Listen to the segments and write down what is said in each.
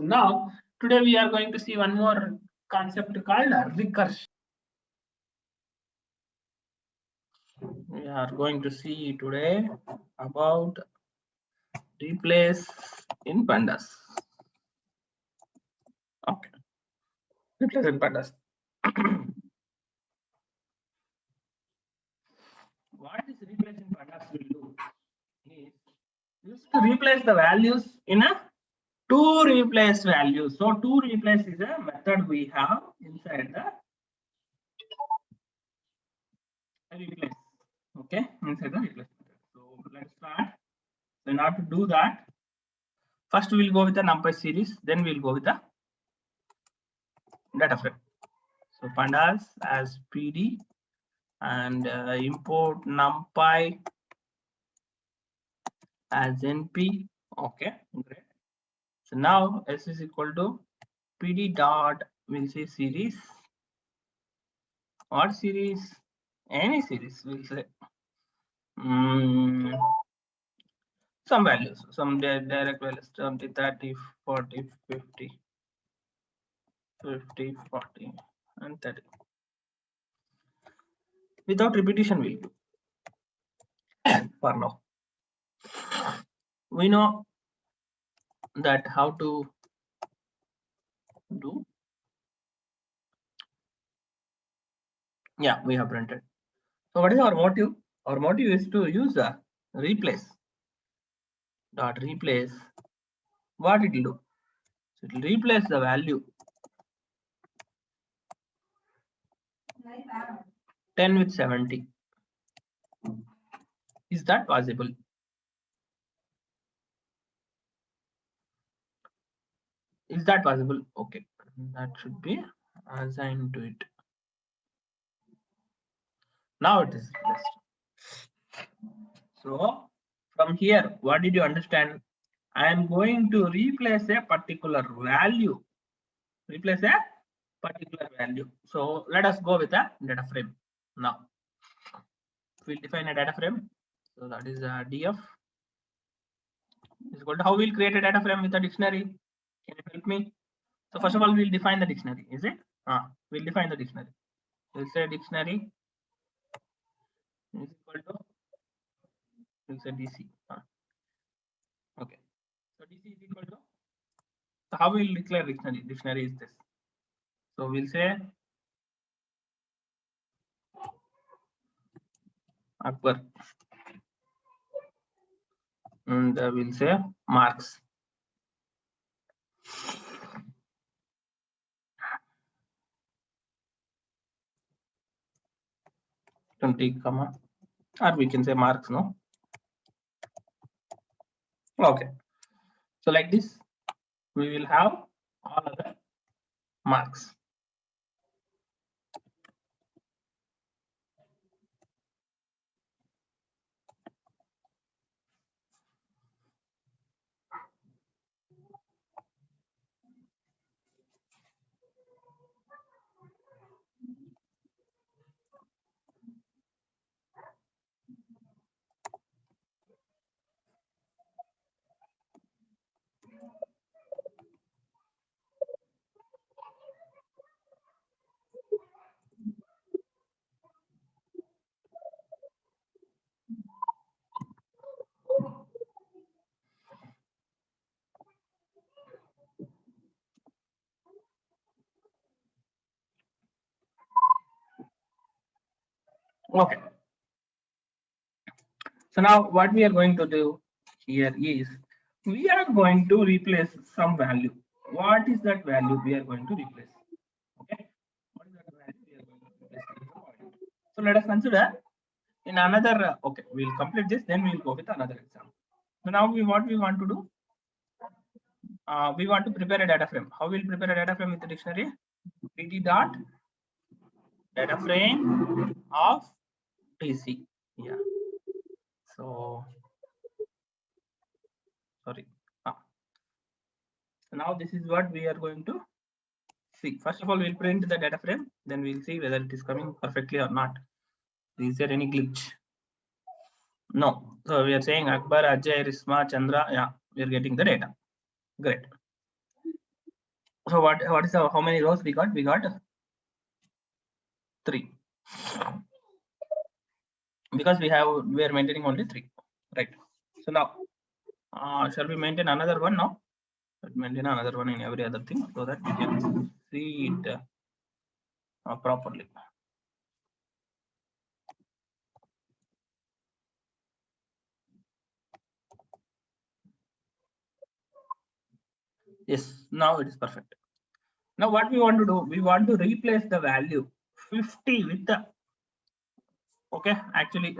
now today we are going to see one more concept called recursion. We are going to see today about replace in pandas. Okay, replace in pandas. What this replace in pandas will do is just to replace the values in a to replace values. So to replace is a method we have inside the replace. Okay, inside the replace method. So let's start. So in order to do that, first we'll go with the NumPy series, then we'll go with the data frame. So pandas as PD and import NumPy as NP. Okay, great. So now S is equal to PD dot, we'll say series. What series? Any series, we'll say. Some values, some direct values, 20, 30, 40, 50, 50, 40, and 30. Without repetition, we'll do. For now, we know that how to do. Yeah, we have printed. So what is our motive? Our motive is to use the replace. Dot replace. What it will do? So it will replace the value 10 with 70. Is that possible? Is that possible? Okay, that should be assigned to it. Now it is replaced. So from here, what did you understand? I am going to replace a particular value. Replace a particular value. So let us go with a data frame. Now we'll define a data frame. So that is a df is equal to how we'll create a data frame with a dictionary. Can you help me? So first of all, we'll define the dictionary. Is it? We'll define the dictionary. We'll say dictionary is equal to, we'll say DC. Okay. So DC is equal to. So how we'll declare dictionary? Dictionary is this. So we'll say Akbar, and we'll say marks. Comma, or we can say marks, no? Okay. So like this, we will have all other marks. Okay. So now what we are going to do here is we are going to replace some value. What is that value we are going to replace? Okay. What is that value we are going to replace? So let us consider in another. Okay, we'll complete this, then we'll go with another example. So now what we want to do? We want to prepare a data frame. How we'll prepare a data frame with the dictionary? pt dot data frame of TC. Yeah. So sorry. So now this is what we are going to see. First of all, we'll print the data frame, then we'll see whether it is coming perfectly or not. Is there any glitch? No. So we are saying Akbar, Ajay, Risma, Chandra. Yeah, we are getting the data. Great. So what is how many rows we got? We got 3 because we are maintaining only 3, right? So now shall we maintain another one now? Let's maintain another one in every other thing so that we can see it properly. Yes, now it is perfect. Now what we want to do, we want to replace the value 50 with the, okay, actually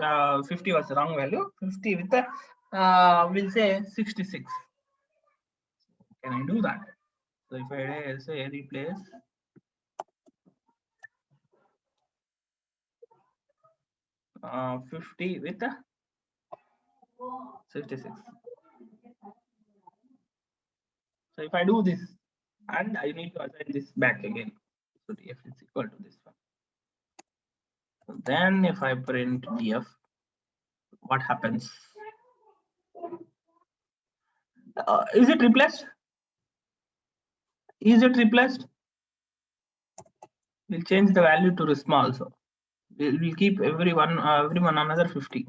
50 was the wrong value, 50 with the we'll say 66. Can I do that? So if I say replace 50 with the 66. So if I do this, and I need to assign this back again, so df is equal to this one. So then if I print df, what happens? Is it replaced? Is it replaced? We'll change the value to Risma also. We'll keep everyone another 50.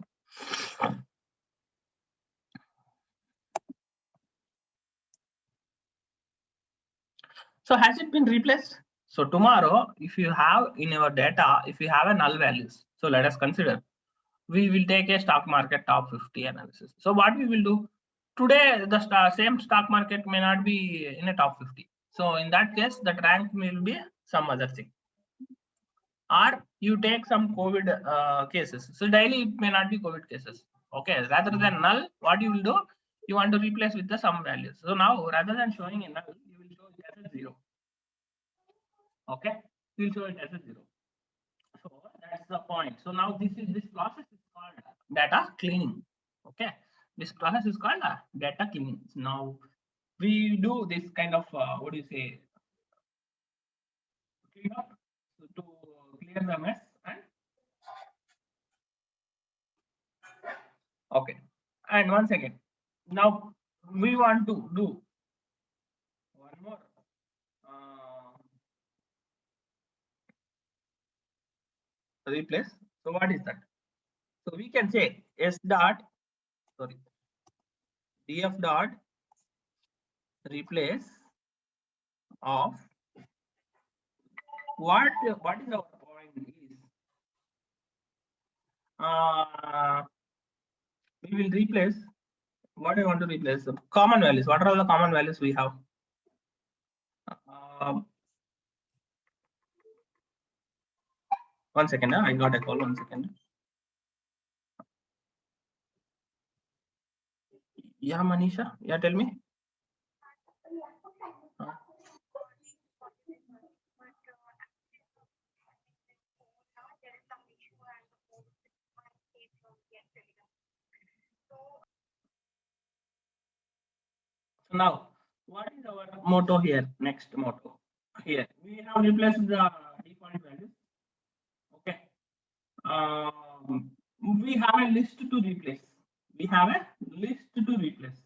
So has it been replaced? So tomorrow, if you have in your data, if you have a null values, so let us consider, we will take a stock market top 50 analysis. So what we will do today, the same stock market may not be in a top 50. So in that case, the rank will be some other thing. Or you take some COVID cases. So daily it may not be COVID cases. Okay, rather than null, what you will do, you want to replace with the some values. So now rather than showing a null, you will show it as a 0. Okay, you will show it as a 0. So that's the point. So now this process is called data cleaning. Okay, this process is called data cleaning. Now we do this kind of what do you say, clean up to clear the mess. And okay, and once again, now we want to do one more replace. So what is that? So we can say s dot, sorry, df dot replace of what is our point is we will replace what I want to replace the common values. What are all the common values we have? One second, I got a call. 1 second. Yeah, Manisha. Yeah, tell me. So now, what is our motto here? Next motto here, we have replaced the default values. Okay. We have a list to replace. We have a list to replace.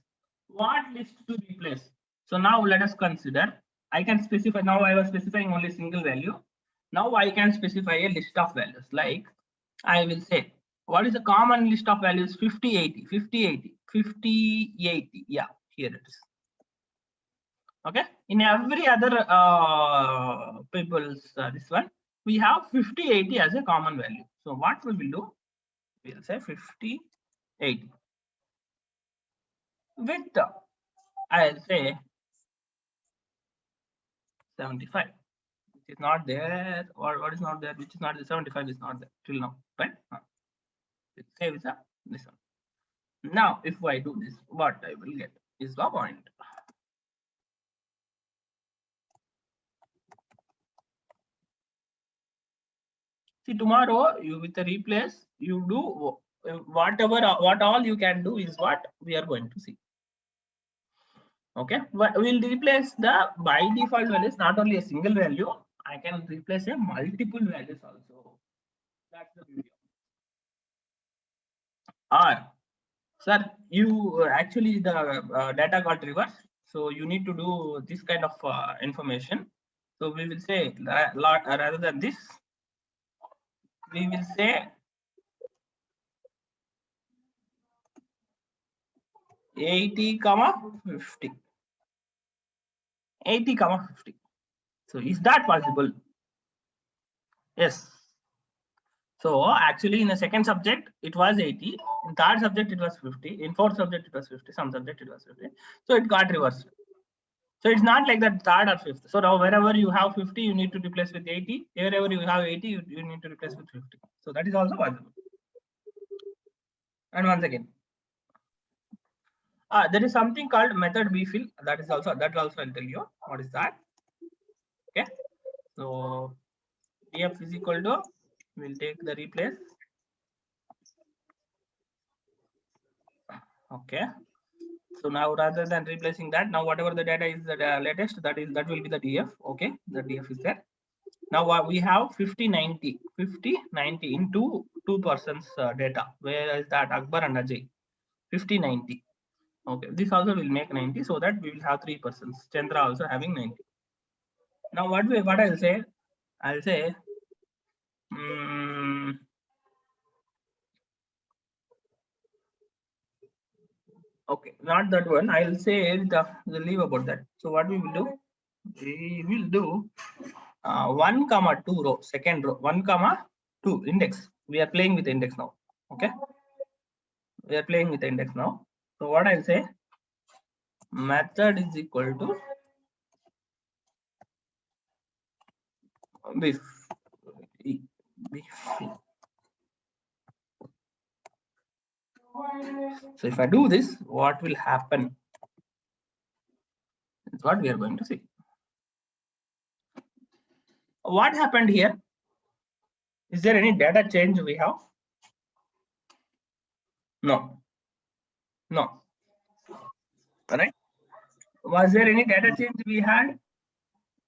What list to replace? So now let us consider. I can specify. Now I was specifying only single value. Now I can specify a list of values. Like I will say, what is the common list of values? 50, 80, 50, 80, 50, 80. Yeah, here it is. Okay. In every other people's this one, we have 50, 80 as a common value. So what we will do? We'll say 50, 80 with I'll say 75, which is not there, or what is not there, which is not the 75 is not there till now, right? Say with this one. Now, if I do this, what I will get is the point. See, tomorrow you with the replace, you do whatever, what all you can do is what we are going to see. Okay, but we'll replace the by default values, not only a single value, I can replace a multiple values also. That's the beauty. Or, sir, you actually the data got reversed. So you need to do this kind of information. So we will say rather than this, we will say 80, 50. 80, 50. So is that possible? Yes. So actually in the second subject it was 80, in third subject it was 50, in fourth subject it was 50, some subject it was 50. So it got reversed. So it's not like that third or fifth. So now wherever you have 50, you need to replace with 80. Wherever you have 80, you need to replace with 50. So that is also possible. And once again, there is something called method bfill. That also I'll tell you what is that. Okay. So df is equal to, we'll take the replace. Okay. So now rather than replacing that, now whatever the data is the latest, that will be the df. Okay, the df is there. Now we have 50, 90 in two persons data. Where is that? Akbar and Ajay. 50, 90. Okay, this also will make 90, so that we will have 3 persons. Chandra also having 90. Now what I'll say? I'll say okay, not that one. I'll say the leave about that. So what we will do? We will do 1, 2 row, second row, 1, 2 index. We are playing with the index now. Okay, we are playing with the index now. So what I'll say, method is equal to bif. So if I do this, what will happen? That's what we are going to see. What happened here? Is there any data change we have? No. No. Correct? Was there any data change we had?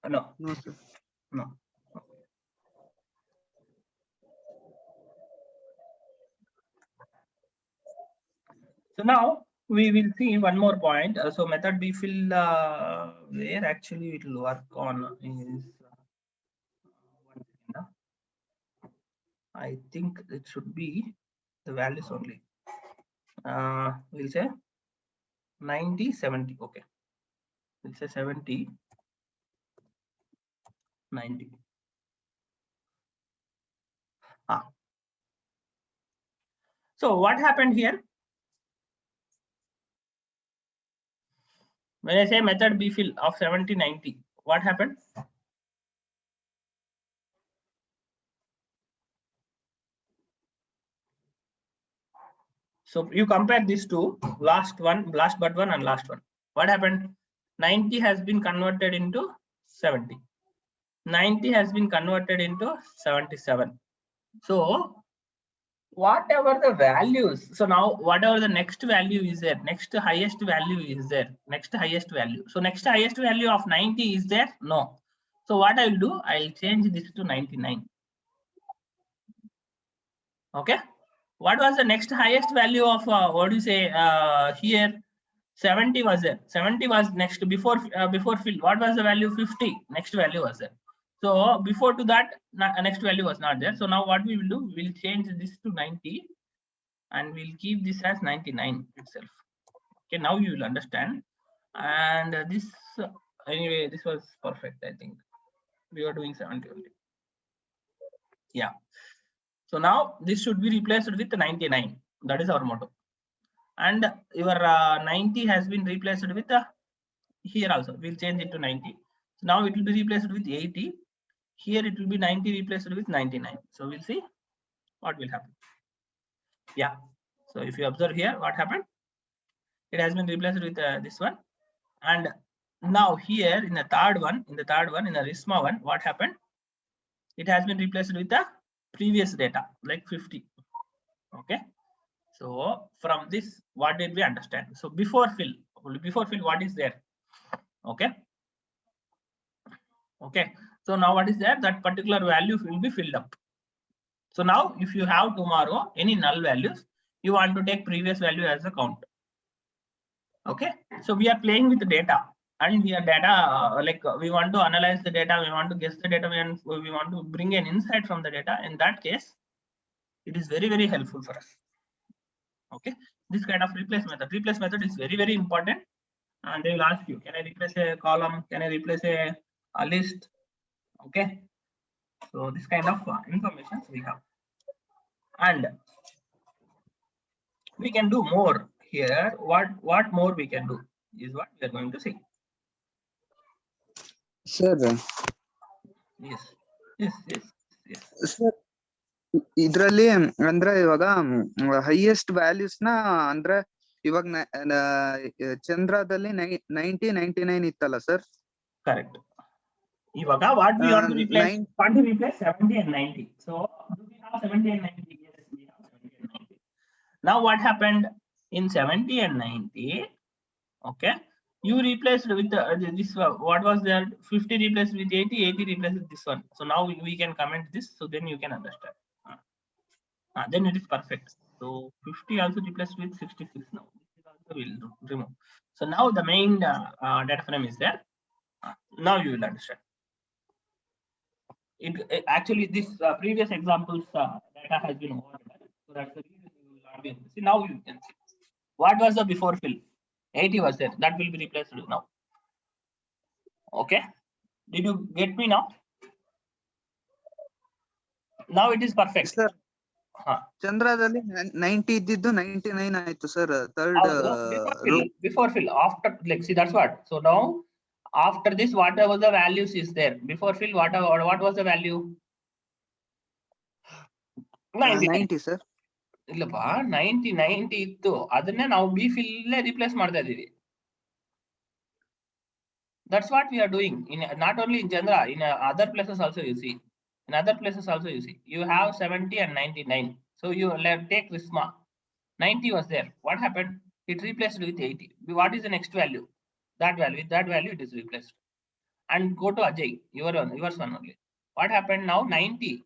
No. No, sir. No. So now we will see one more point. So method bfill, where actually it will work on is I think it should be the values only. We'll say 90, 70. Okay. We'll say 70, 90. So what happened here? When I say method bfill of 70, 90, what happened? So you compare these two, last but one and last one. What happened? 90 has been converted into 70. 90 has been converted into 77. So whatever the values, so now whatever the next value is there, next highest value is there, next highest value. So next highest value of 90 is there? No. So what I will do, I'll change this to 99. Okay. What was the next highest value of what do you say here? 70 was there. 70 was next before fill. What was the value? 50. Next value was there. So before to that, next value was not there. So now what we will do, we'll change this to 90 and we'll keep this as 99 itself. Okay, now you will understand. And this anyway, this was perfect. I think we are doing 70 only. Yeah. So now this should be replaced with 99. That is our motto. And your 90 has been replaced with here also. We'll change it to 90. So now it will be replaced with 80. Here it will be 90 replaced with 99. So we'll see what will happen. Yeah. So if you observe here, what happened? It has been replaced with this one. And now here in the third one, in the RISMA one, what happened? It has been replaced with the previous data, like 50. Okay. So from this, what did we understand? So before fill, what is there? Okay. Okay. So now what is there? That particular value will be filled up. So now if you have tomorrow any null values, you want to take previous value as a count. Okay. So we are playing with the data. and here data, we want to analyze the data, we want to guess the data, we want to bring an insight from the data. In that case, it is very, very helpful for us. Okay, this kind of replace method is very, very important. And they will ask you, can I replace a column, can I replace a list? Okay, so this kind of information we have, and we can do more here. What more we can do is what we are going to see. Sir. Yes. Sir, ಇದ್ರಲ್ಲಿ ಅಂದ್ರೆ ಇವಾಗ highest values ನ ಅಂದ್ರೆ ಇವಾಗ ಚಂದ್ರದಲ್ಲಿ 90-99 ಇತ್ತಲ್ಲ sir? Correct. ಇವಾಗ what we want to replace? Want to replace 70 and 90. So do we have 70 and 90? Yes, we have 70 and 90. Now what happened in 70 and 90? Okay, you replaced with this one. What was there? 50 replaced with 80, 80 replaced with this one. So now we can comment this, so then you can understand. Then it is perfect. So 50 also replaced with 66 now. This also will remove. So now the main data frame is there. Now you will understand. It actually, this previous examples data has been overwritten, so that's the reason you will not be able to see. Now you can see what was the before fill. 80 was there, that will be replaced now. Okay, did you get me now? Now it is perfect. Sir, ಚಂದ್ರದಲ್ಲಿ 90 ಇದ್ದಿದ್ದು 99 ಆಯ್ತು sir. Third before fill after, like, see, that's what. So now after this, whatever the values is there before fill, what was the value? 90 sir. ಇಲ್ಲಪ್ಪ 90 ಇತ್ತು, ಅದನ್ನೇ ನಾವು B fill replace ಮಾಡ್ತಾ ಇದೀವಿ. That's what we are doing in not only in Chandra, in other places also you see. In other places also you see. You have 70 and 99. So you take Risma. 90 was there. What happened? It replaced with 80. What is the next value? That value. With that value, it is replaced. And go to Ajay, yours one only. What happened now? 90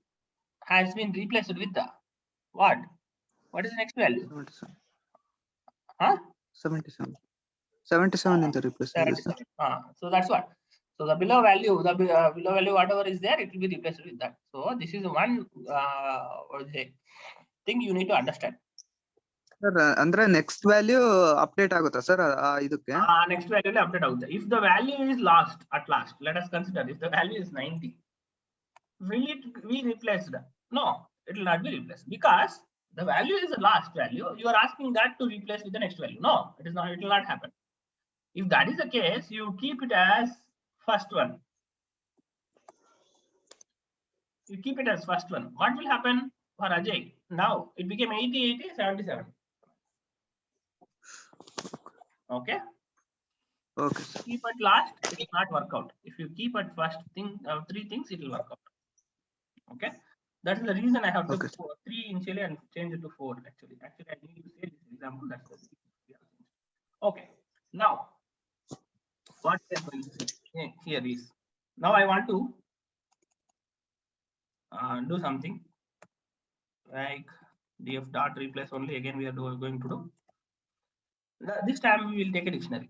has been replaced with the what? What is the next value? 77. Huh? 77 in the replace. So that's what. So the below value, whatever is there, it will be replaced with that. So this is one thing you need to understand. Sir, andre next value update agutta sir idukke? Next value update agutte. If the value is lost at last, let us consider if the value is 90, will it be replaced? No, it will not be replaced, because the value is the last value. You are asking that to replace with the next value. No, it is not. It will not happen. If that is the case, you keep it as first one. You keep it as first one. What will happen for Ajay? Now it became 80, 80, 77. Okay. Okay. Keep at last, it will not work out. If you keep at first thing, three things, it will work out. Okay. That's the reason I have to go 3 initially and change it to 4. Actually, I need to say this example. That's the reason. Okay. Now, what we are going to say here is, now I want to do something like df dot replace only. Again, we are going to do. This time we will take a dictionary.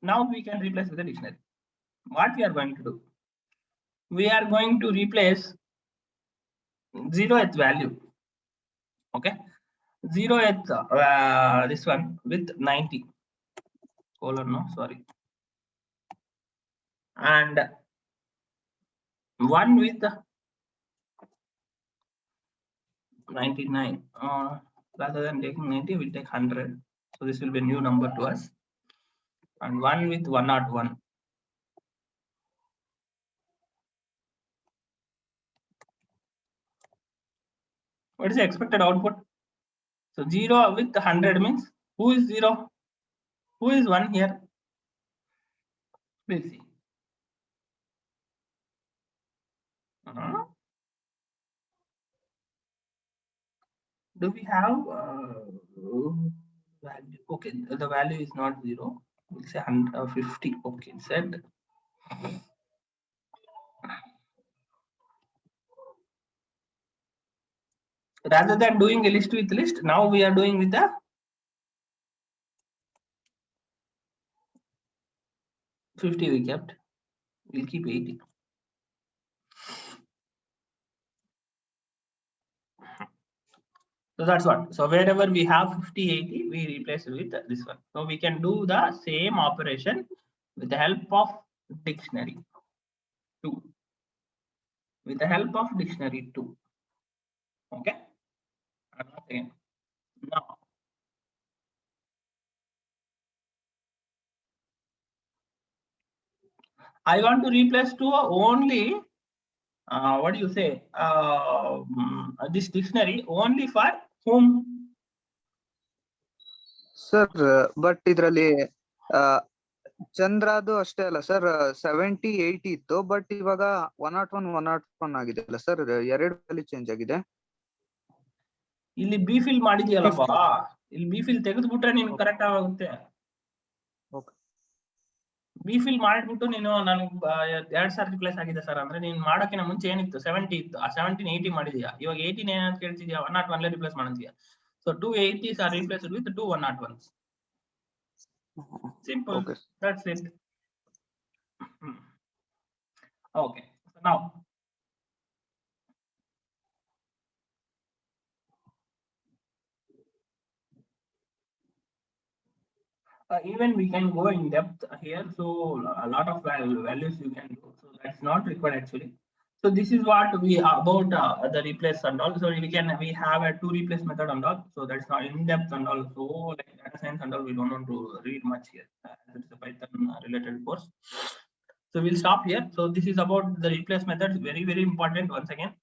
Now we can replace with a dictionary. What we are going to do? We are going to replace 0th value. Okay, 0th this one with 90 colon, no, sorry, and 1 with 99. Rather than taking 90, we'll take 100. So this will be a new number to us. And 1 with 101. What is the expected output? So 0 with 100 means, who is 0? Who is 1 here? We'll see. Do we have value? Okay, the value is not 0. We'll say 150. Okay, set. Rather than doing a list with list, now we are doing with the 50 we kept. We'll keep 80. So that's what. So wherever we have 50, 80, we replace it with this one. So we can do the same operation with the help of dictionary 2. With the help of dictionary 2. Okay. Again. Now, I want to replace 2 only. What do you say? This dictionary only for whom? Sir but ಇದ್ರಲ್ಲಿ ಚಂದ್ರದು ಅಷ್ಟೇ ಅಲ್ಲ sir 70, 80 ಇತ್ತು, but ಇವಾಗ 101, 101 ಆಗಿದೆ ಅಲ್ಲ sir, 2 value change ಆಗಿದೆ. ಇಲ್ಲಿ B fill ಮಾಡಿದ್ಯಲ್ಲಪ್ಪ, ಇಲ್ಲಿ ಬಿ ಫಿಲ್ ತೆಗೆದ್ಬಿಟ್ರೆ ನಿನ್ ಕರೆಕ್ಟ್ ಆಗುತ್ತೆ. ಬಿ ಫಿಲ್ ಮಾಡ್ಬಿಟ್ಟು ನೀನು ನನಗೆ 2 ಸಾರಿ ರಿಪ್ಲೇಸ್ ಆಗಿದೆ ಸರ್ ಅಂದ್ರೆ ನೀನ್ ಮಾಡೋಕ್ಕಿಂತ ಮುಂಚೆ ಏನಿತ್ತು 70 ಇತ್ತು, ಆ 70 80 ಮಾಡಿದ್ಯಾ, ಇವಾಗ 18 ಏನಂತ ಕೇಳ್ತಿದ್ಯಾ, 101 ರಿಪ್ಲೇಸ್ ಮಾಡಿದ್ಯಾ. So 2 80s are replaced with 2 101s. Simple. Okay. That's it. Okay. So now even we can go in depth here. So a lot of values you can do. So that's not required actually. So this is what we about the replace and all. So we have a 2 replace method and all. So that's not in depth and all. So like data science and all, we don't want to read much here. It's a Python related course. So we'll stop here. So this is about the replace method. Very, very important once again.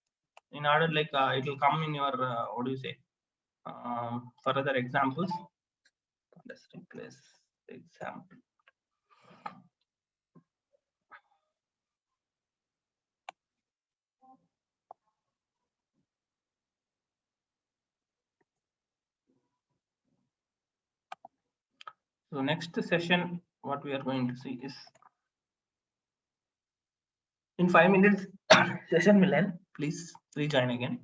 In order like it will come in your what do you say further examples. Let's replace the example. So next session, what we are going to see is in 5 minutes session will end. Please rejoin again.